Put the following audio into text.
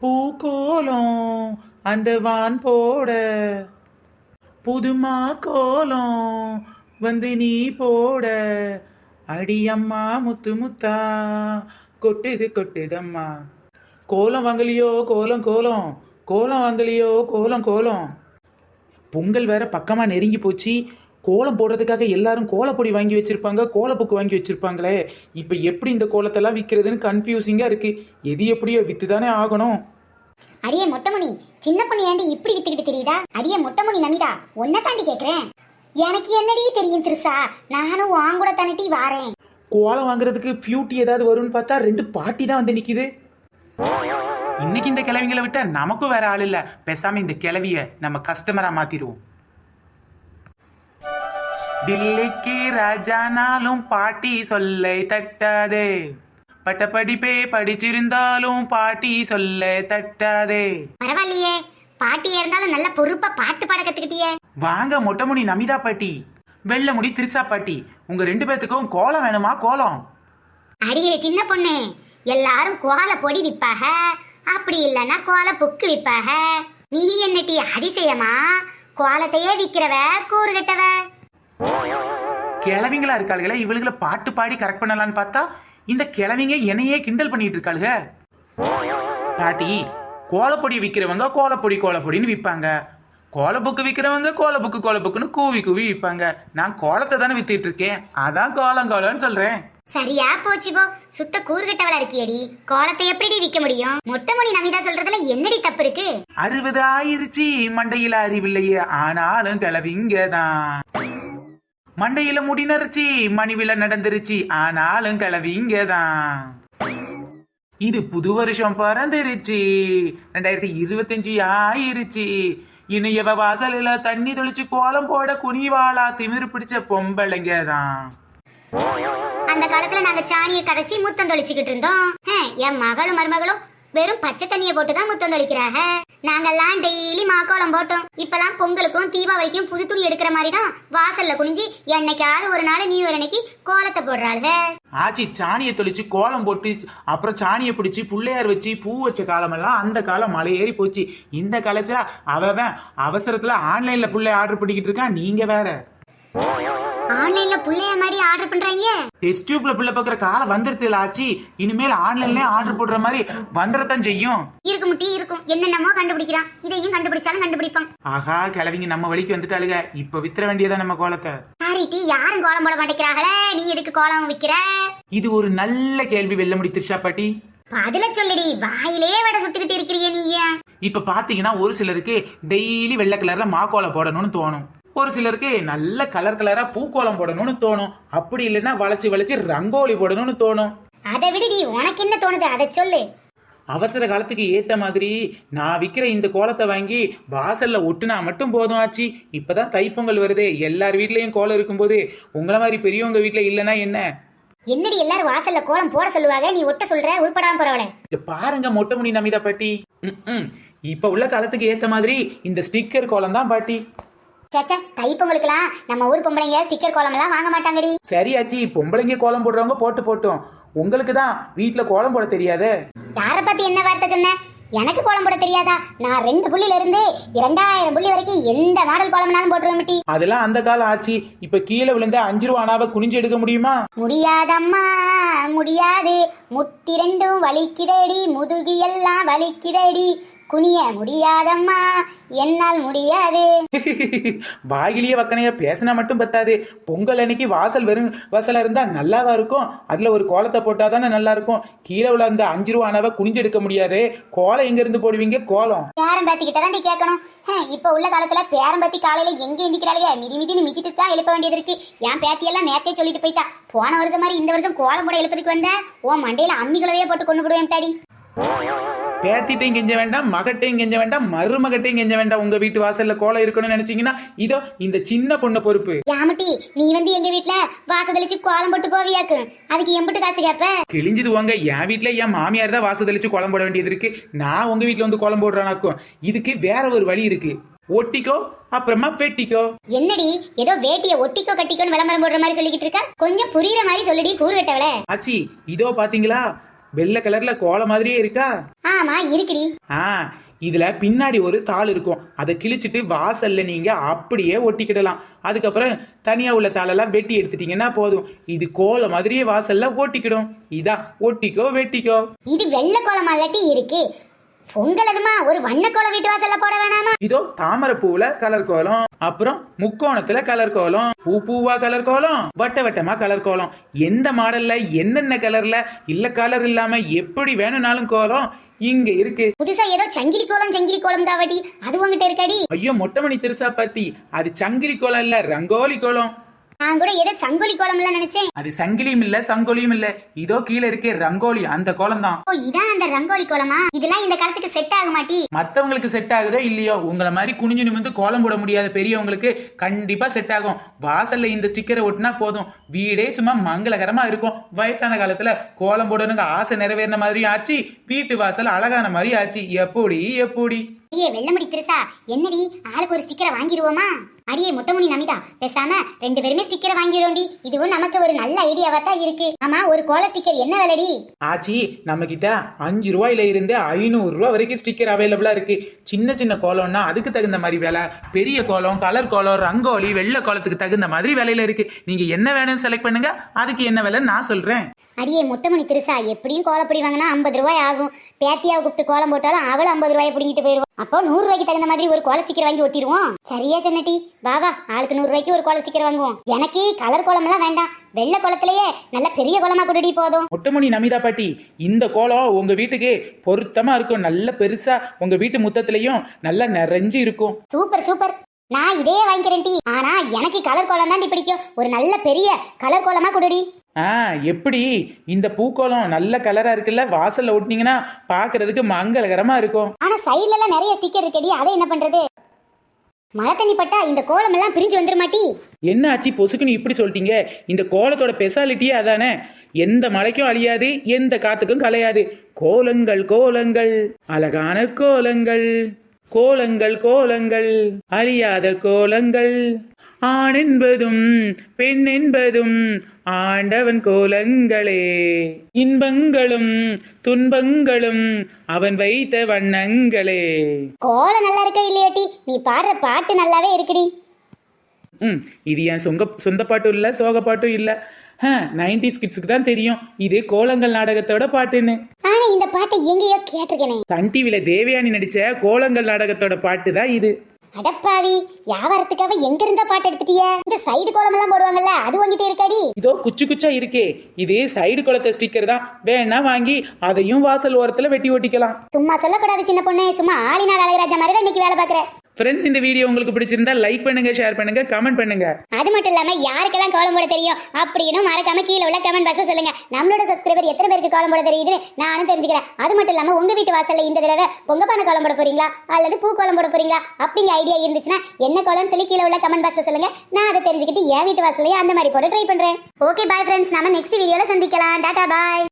பூக்கோலம் அந்த வான் போட புதுமா கோலம் வந்து நீ போட அடியம்மா முத்து முத்தா கொட்டுது கொட்டுதம்மா. கோலம் வாங்கலையோ கோலம் கோலம், கோலம் வாங்கலையோ கோலம் கோலம். பொங்கல் வேற பக்கமா நெருங்கி போச்சு. கோலம் போடுறதுக்காக எல்லாரும் கோலப்பொடி வாங்கி வச்சிருப்பாங்க, கோலப்புக்கு வாங்கி வச்சிருப்பாங்களே. இப்ப எப்படி இந்த கோலத்தெல்லாம் விற்கிறதுன்னு கன்ஃபியூசிங்கா இருக்கு. எது எப்படியோ வித்து தானே ஆகணும். அடியே மொட்டைமுனி, சின்ன பொண்ணு ஏண்டி இப்படி வித்துக்கிட்டு தெரியுதா? அடியே மொட்டைமுனி நமிதா, உன்னை தாண்டி கேக்குறேன். எனக்கு என்னடி தெரியும் திருசா, நானும் வாங்கூட தானட்டி வாரேன். கோலம் வாங்குறதுக்கு பியூட்டி ஏதாவது வரும்னு பார்த்தா 2 பாட்டி தான் வந்து நிக்குது. இன்னைக்கு இந்த கிழவிங்களை விட்டா நமக்கும் வேற ஆள் இல்ல. பேசாம இந்த கிழவிய நம்ம கஸ்டமரா மாத்திடுவோம். தில்லிக்கு ராஜானாலும் பாட்டி சொல்லை தட்டாதே, பட்ட படிப்பே படிச்சிருந்தாலும் பாட்டி சொல்ல தட்டாதே. பரவாயில்லையே, பாட்டியா இருந்தாலும் நல்ல பொறுப்பா பாட்டு பாட கத்துக்கிட்டியே. வாங்க மொட்டைமுடி நமிதா பாட்டி, வெள்ளை முடி திரிசா பாட்டி, உங்க 2 பேத்துக்கும் கோலம் வேணுமா? கோலம். அடியே சின்ன பொண்ணு, எல்லாரும் கோல பொடி விற்பாக, அப்படி இல்லைன்னா கோல புக்கு விற்பாக. நீ என்னட்டி அதிசயமா கோலத்தையே விக்கிறவ கூறுகட்டவ. கிழவிங்களா இருக்காளுங்களே, இவளுகளை பாட்டு பாடி கரெக்ட் பண்ணலான்னு பார்த்தா இந்த கிழவிங்க என்னையே கிண்டல் பண்ணிட்டு இருக்காளுங்க. பாட்டி, கோலப்பொடி விற்கிறவங்க கோலப்பொடி கோலப்பொடின்னு விற்பாங்க, கோலப்புக்கு விற்கிறவங்க கோலப்புக்கு கோலப்புக்குன்னு கூவி கூவி விற்பாங்க. நான் கோலத்தை தானே வித்துட்டு இருக்கேன், அதான் கோலம் கோலம்னு சொல்றேன். சரியா போச்சு போ, சுத்த கூறுகட்டவளா இருக்கியடி. கோலத்தை எப்படி விற்க முடியும்? மொட்டைமுடி நமிதா சொல்றதுல என்னடி தப்பு இருக்கு? 60 ஆயிருச்சு, மண்டையில அறிவில்லையே, ஆனாலும் கிளவிங்கதான். மண்டையில முடி நரைச்சி மணிவில நடந்துருச்சு, ஆனாலும் கிளவிங்கதான். இது புது வருஷம் பிறந்துருச்சு, 2025 ஆயிருச்சு. இன்னும் எவ வாசலில தண்ணி தொளிச்சு கோலம் போட குனிவாளா திமிரு பிடிச்ச பொம்பளைங்கதான். அந்த காலத்துல நாங்க சாணியை கரைச்சி முத்தம் தொளிச்சுக்கிட்டு இருந்தோம். என் மகளும் மருமகளும் வெறும் பச்சை தண்ணியை போட்டுதான் முத்தம் தொளிக்கிறாங்க. நாங்கெல்லாம் டெய்லி மாக்கோலம் போட்டோம். இப்பெல்லாம் பொங்கலுக்கும் தீபாவளிக்கும் புது துணி எடுக்கிற மாதிரி தான் வாசல்ல குனிஞ்சு என்னைக்காவது ஒரு நாள் நியூ இயர் அன்னைக்கு கோலத்தை போடுறாங்க. ஆச்சி, சாணியை தொளிச்சு கோலம் போட்டு அப்புறம் சாணியை பிடிச்சி புள்ளையார் வச்சு பூ வச்ச காலமெல்லாம் அந்த காலம் மலை ஏறி போச்சு. இந்த காலத்துல அவன் அவசரத்துல ஆன்லைன்ல புள்ளை ஆர்டர் பண்ணிக்கிட்டு இருக்கான். நீங்க வேற ஆன்லைன்ல புள்ளைய மாதிரி ஆர்டர் பண்றாங்க. டெஸ்ட் டியூப்ல புள்ள பாக்குற காலம் வந்துருச்சுல ஆச்சி. இனிமேல் ஆன்லைன்ல ஆர்டர் போடுற மாதிரி வந்துறதான் செய்யும். இருக்கு முட்டி இருக்கும், என்னென்னமோ கண்டுபிடிக்கிறான். இதையும் கண்டுபிடிச்சாலும் கண்டுபிடிப்பான். ஆஹா, கிழவிங்க நம்ம வழிக்கு வந்துட்டாளுங்க. இப்ப வித்துற வேண்டியதா நம்ம கோலத்தை. சாரிட்டி, யாரும் கோலம் போட மாட்டேங்கிறாங்களே, நீ எதுக்கு கோலம் விக்கிற? இது ஒரு நல்ல கேள்வி வெல்ல முடி திரிஷா பாட்டி. பதில சொல்லுடி, வாயிலே வடை சுட்டுக்கிட்டு இருக்கிறீங்க நீங்க. இப்ப பாத்தீங்கன்னா ஒரு சிலருக்கு டெய்லி வெள்ளை கலர்ல மாக்கோலம் போடணும்னு தோணும், ஒரு சிலருக்கு நல்ல கலர் கலரா பூக்கோலம் போடணும்னு தோணும், அப்படி இல்லைன்னா வளைச்சு வளைச்சு ரங்கோலி போடணும்னு தோணும். அதை விடுடி, உனக்கு என்ன தோணுது அதை சொல்லு. அவசர காலத்துக்கு ஏத்த மாதிரி நான் விற்கிற இந்த கோலத்தை வாங்கி வாசல்ல ஒட்டுனா மட்டும் போதும் ஆச்சு. இப்பதான் தைப்பொங்கல் வருதே, எல்லார் வீட்லயும் கோலம் இருக்கும்போது உங்களை மாதிரி பெரியவங்க வீட்டுல இல்லைன்னா என்ன? என்னடி எல்லாரும் வாசல்ல கோலம் போட சொல்லுவாங்க, நீ ஒட்ட சொல்ற? உருப்படாம போறவளே, பாருங்க மொட்டைமுடி நமிதா பாட்டி, இப்ப உள்ள காலத்துக்கு ஏத்த மாதிரி இந்த ஸ்டிக்கர் கோலம் தான் பாட்டி. சேச்சா, தைப்பொங்கலுக்குலாம் நம்ம ஊர் பொம்பளைங்க ஸ்டிக்கர் கோலம் எல்லாம் வாங்க மாட்டாங்கடி. சரியாச்சி, பொம்பளைங்க கோலம் போடுறவங்க போட்டோம், உங்களுக்கு தான் வீட்டுல கோலம் போட தெரியாதே. யார பத்தி என்ன வார்த்தை சொன்ன? எனக்கு கோலம் போட தெரியாதா? நான் 2 புள்ளில இருந்து 2000 புள்ளி வரைக்கும் எந்த மாடல் கோலம்னாலும் போட்டுருவேன். அதெல்லாம் அந்த காலம் ஆச்சு. இப்ப கீழே விழுந்த 5 ரூபா அணாவை குனிஞ்சு எடுக்க முடியுமா? முடியாதம்மா முடியாது, முட்டி 2ம் வலிக்குதடி, முதுகு எல்லாம் வலிக்குதடி, குனிய முடியாதம்மா என்னால் முடியாது. வாயிலேயே வக்கனையா பேசினா மட்டும் பத்தாது. பொங்கல் அன்னைக்கு வாசல் வெறும் வாசலா இருந்தா நல்லாவா இருக்கும்? அதுல ஒரு கோலத்தை போட்டாதானே நல்லா இருக்கும். கீழே உள்ள அந்த 5 ரூபா அணாவை குனிஞ்சு எடுக்க முடியாது. கோலம் எங்க இருந்து போடுவீங்க? கோலம் பேரம் பேத்திக்கிட்டதான் கேட்கணும். இப்ப உள்ள காலத்துல பேரம் பேத்தி காலையில எங்க எந்திக்கிறாளுங்க? மிதின்னு மிதிட்டு தான் எழுப்ப வேண்டியது இருக்கு. என் பேத்தியெல்லாம் நேரத்தே சொல்லிட்டு போயிட்டா, போன வருஷம் மாதிரி இந்த வருஷம் கோலம் போட எழுப்பதுக்கு வந்தேன், ஓ மண்டையில அம்மிகளவே போட்டு கொண்டு போடுவேன்டாடி. பேத்திட்டையும் கெஞ்ச வேண்டாம், மகட்டையும் கெஞ்ச வேண்டாம், மருமகட்டையும் கெஞ்ச வேண்டாம். உங்க வீட்டு வாசல்ல கோலம் இருக்கணும்னு நினைச்சீங்கன்னா இதோ இந்த சின்ன பொண்ணு பொறுப்பு. யாமட்டி, நீ வந்து எங்க வீட்டுல வாசதளிச்சு கோலம் போட்டு போவியாக்கு, அதுக்கு எம்பிட்டு காசு கேப்ப? கிழிஞ்சது வாங்க. என் வீட்டுல என் மாமியார் தான் வாசதளிச்சு கோலம் போட வேண்டியது இருக்கு. நான் உங்க வீட்டுல வந்து கோலம் போடுறானாக்கும். இதுக்கு வேற ஒரு வழி இருக்கு. ஒட்டிக்கோ, அப்புறமா வெட்டிக்கோ. என்னடி ஏதோ வேட்டிய ஒட்டிக்கோ கட்டிக்கோன்னு விளம்பரம் போடுற மாதிரி சொல்லிக்கிட்டு இருக்க? கொஞ்சம் புரியுற மாதிரி சொல்லுடி கூறுகட்டவளே. ஆச்சி, இதோ பாத்தீங்களா, வெள்ளை கலர்ல கோலம் மாதிரியே இருக்கா? ஆமா இருக்குடி. இதுல பின்னாடி ஒரு தாள் இருக்கும், அதை கிழிச்சிட்டு வாசல்ல நீங்க அப்படியே ஒட்டிக்கிடலாம். அதுக்கப்புறம் தனியா உள்ள தாளெல்லாம் வெட்டி எடுத்துட்டீங்கன்னா போதும், இது கோலம் மாதிரியே வாசல்ல ஒட்டிக்கிடும். இதான் ஒட்டிக்கோ வெட்டிக்கோ. இது வெள்ளை கோலமா இல்லாட்டி இருக்கு பொங்கல் அதுமா ஒரு வண்ண கோலம் வீட்டு வாசல்ல போட வேணாமா? இதோ தாமரை பூவுல கலர் கோலம், அப்புறம் முக்கோணத்துல கலர் கோலம், பூவா கலர் கோலம், வட்ட வட்டமா கலர் கோலம், எந்த மாடல்ல என்னென்ன கலர்ல இல்ல கலர் இல்லாம எப்படி வேணும்னாலும் கோலம் இங்க இருக்கு. புதுசா ஏதோ சங்கிலி கோலம் தாவடி, அது உங்ககிட்ட இருக்காடி? ஐயோ மொட்டைமணி திருசா பத்தி, அது சங்கிலி கோலம் இல்ல ரங்கோலி கோலம். நான் கூட ஏதோ சங்கோலி கோலம் எல்லாம் நினைச்சேன். அது சங்கிலியும் இல்ல சங்கோலியும் இல்ல, இதோ கீழே இருக்கே ரங்கோலி, அந்த கோலம் தான். ஓ இதான் அந்த ரங்கோலி கோலமா? இதெல்லாம் இந்த காலத்துக்கு செட் ஆக மாட்டி. மத்தவங்களுக்கு செட் ஆகுதோ இல்லையோ, உங்களை மாதிரி குனிஞ்சு நிமிந்து கோலம் போட முடியாத பெரியவங்களுக்கு கண்டிப்பா செட் ஆகும். வாசல்ல இந்த ஸ்டிக்கரை ஒட்டினா போதும், வீடே சும்மா மங்களகரமா இருக்கும். வயசான காலத்துல கோலம் போடணுங்க ஆசை நிறைவேறின மாதிரியும் ஆச்சு, வீட்டு வாசல் அழகான மாதிரி ஆச்சு. எப்படி எப்படி அடியே வெள்ளமுடி திருசா, என்னடி ஆளுக்கு ஒரு ஸ்டிக்கரை வாங்கிடுவோமா? அடியே மொட்டைமுடி நமிதா, பேசாம 2 பேருமே ஸ்டிக்கரை வாங்கிடுவோண்டி. இதுவும் நமக்கு ஒரு நல்ல ஐடியாவா தான் இருக்கு. ஆமா, ஒரு கோல ஸ்டிக்கர் என்ன விலைடி? ஆச்சி, நம்ம கிட்ட 5 ரூபாயில இருந்து 500 ரூபாய் வரைக்கும் ஸ்டிக்கர் அவைலபிளா இருக்கு. சின்ன சின்ன கோலம்னா அதுக்கு தகுந்த மாதிரி விலை, பெரிய கோலம் கலர் கோலம் ரங்கோலி வெள்ளை கோலத்துக்கு தகுந்த மாதிரி விலையில இருக்கு. நீங்க என்ன வேணும்னு செலக்ட் பண்ணுங்க, அதுக்கு என்ன விலைன்னு நான் சொல்றேன். அடியே மொட்டைமணி திருசா, எப்படியும் கோலப்பொடி வாங்கினா 50 ரூபாய் ஆகும். பேத்தியாவை கூப்பிட்டு கோலம் போட்டாலும் அவள் 50 ரூபாய் பிடிங்கிட்டு போயிடுவோம். அப்போ 100 ரூபாய்க்கு தகுந்த மாதிரி ஒரு கோல ஸ்டிக்கர் வாங்கி ஒட்டிடுவோம். சரியா சொன்னட்டி, பாபா ஆளுக்கு 100 ரூபாய்க்கு ஒரு கோல ஸ்டிக்கர் வாங்குவோம். எனக்கு கலர் கோலம் எல்லாம் வேண்டாம், வெள்ளை கோலத்திலேயே நல்ல பெரிய கோலமா கொடுடி போதும். மொட்டைமணி நமிதா பாட்டி, இந்த கோலம் உங்க வீட்டுக்கு பொருத்தமா இருக்கும். நல்ல பெருசா உங்க வீட்டு முத்தத்திலையும் நல்லா நிறைஞ்சு இருக்கும். சூப்பர் சூப்பர், நான் இதே வாங்கிக்கிறேன் டி. ஆனா எனக்கு கலர் கோலம் தான் பிடிக்கும். ஒரு நல்ல பெரிய கலர் கோலமா கொடுடி. எப்படி இந்த பூக்கோலம் நல்ல கலரா இருக்குல்ல, வாசல்ல ஒட்டினீங்கன்னா பாக்குறதுக்கு மங்களகரமா இருக்கும். ஆனா சைடுல எல்லாம் நிறைய ஸ்டிக்கர் இருக்கடி, அதை என்ன பண்றது? மழை தண்ணி பட்டா இந்த கோலம் எல்லாம் பிரிஞ்சு வந்துட மாட்டி? என்ன ஆச்சு பொசுக்குன்னு இப்படி சொல்லிட்டீங்க? இந்த கோலத்தோட ஸ்பெஷாலிட்டியே அதானே, எந்த மழைக்கும் அழியாது, எந்த காத்துக்கும் கலையாது. கோலங்கள் கோலங்கள் அழகான கோலங்கள், கோலங்கள் கோலங்கள் அழியாத கோலங்கள், ஆண் என்பதும் பெண் என்பதும் ஆண்டவன் கோலங்களே, இன்பங்களும் துன்பங்களும் அவன் வைத்த வண்ணங்களே. கோலம் நல்லா இருக்க இல்லையாட்டி, நீ பாடுற பாட்டு நல்லாவே இருக்குடி. இது என் சொந்த பாட்டும் இல்ல சோக பாட்டும் இல்ல, 90s கிட்ஸ்க்கு தான் தெரியும் இது கோலங்கள் நாடகத்தோட பாட்டுன்னு. ஆனா இந்த பாட்டை எங்கேயோ கேட்டிருக்கேனே. சன் டிவில தேவயானி நடிச்ச கோலங்கள் நாடகத்தோட பாட்டு தான் இது. அடப்பாவி, வியாபாரத்துக்காக எங்க இருந்த பாட்டு எடுத்துட்டிய? இந்த சைடு கோலம் எல்லாம் போடுவாங்கல்ல, அது வாங்கிட்டே இருக்காடி? இதோ குச்சி குச்சா இருக்கே, இது சைடு கோலத்தை ஸ்டிக்கர் தான், வேணா வாங்கி அதையும் வாசல் ஓரத்துல வெட்டி ஒட்டிக்கலாம். சும்மா சொல்லக்கூடாது சின்ன பொண்ணு, சும்மா ஆளினால் அழகராஜா மாதிரி தான் இன்னைக்கு வேலை பாக்குறேன். ஃப்ரெண்ட்ஸ், இந்த வீடியோ உங்களுக்கு பிடிச்சிருந்தா லைக் பண்ணுங்க, ஷேர் பண்ணுங்க, கமெண்ட் பண்ணுங்க. அது மட்டும் இல்லாம யாருக்கெல்லாம் கோலம் போட தெரியும் அப்படின்னு மறக்காம கீழே உள்ள கமெண்ட் பாக்ஸ்ல சொல்லுங்க. நம்மளோட சப்ஸ்கிரைபர் எத்தனை பேருக்கு கோலம் போட தெரியுது நானும் தெரிஞ்சுக்கிறேன். அது மட்டும் இல்லாம உங்க வீட்டு வாசல்ல இந்த தடவை பொங்கப்பான கோலம் போட போறீங்களா அல்லது பூ கோலம் போட போறீங்களா அப்படிங்கிற ஐடியா இருந்துச்சுன்னா என்ன கோலம்னு சொல்லி கீழே உள்ள கமெண்ட் பாக்ஸ்ல சொல்லுங்க. நான் அதை தெரிஞ்சுக்கிட்டு என் வீட்டு வாசல்லையே அந்த மாதிரி போட ட்ரை பண்றேன். ஓகே பாய் ஃப்ரெண்ட்ஸ், நம்ம நெக்ஸ்ட் வீடியோல சந்திக்கலாம். டாடா பாய்.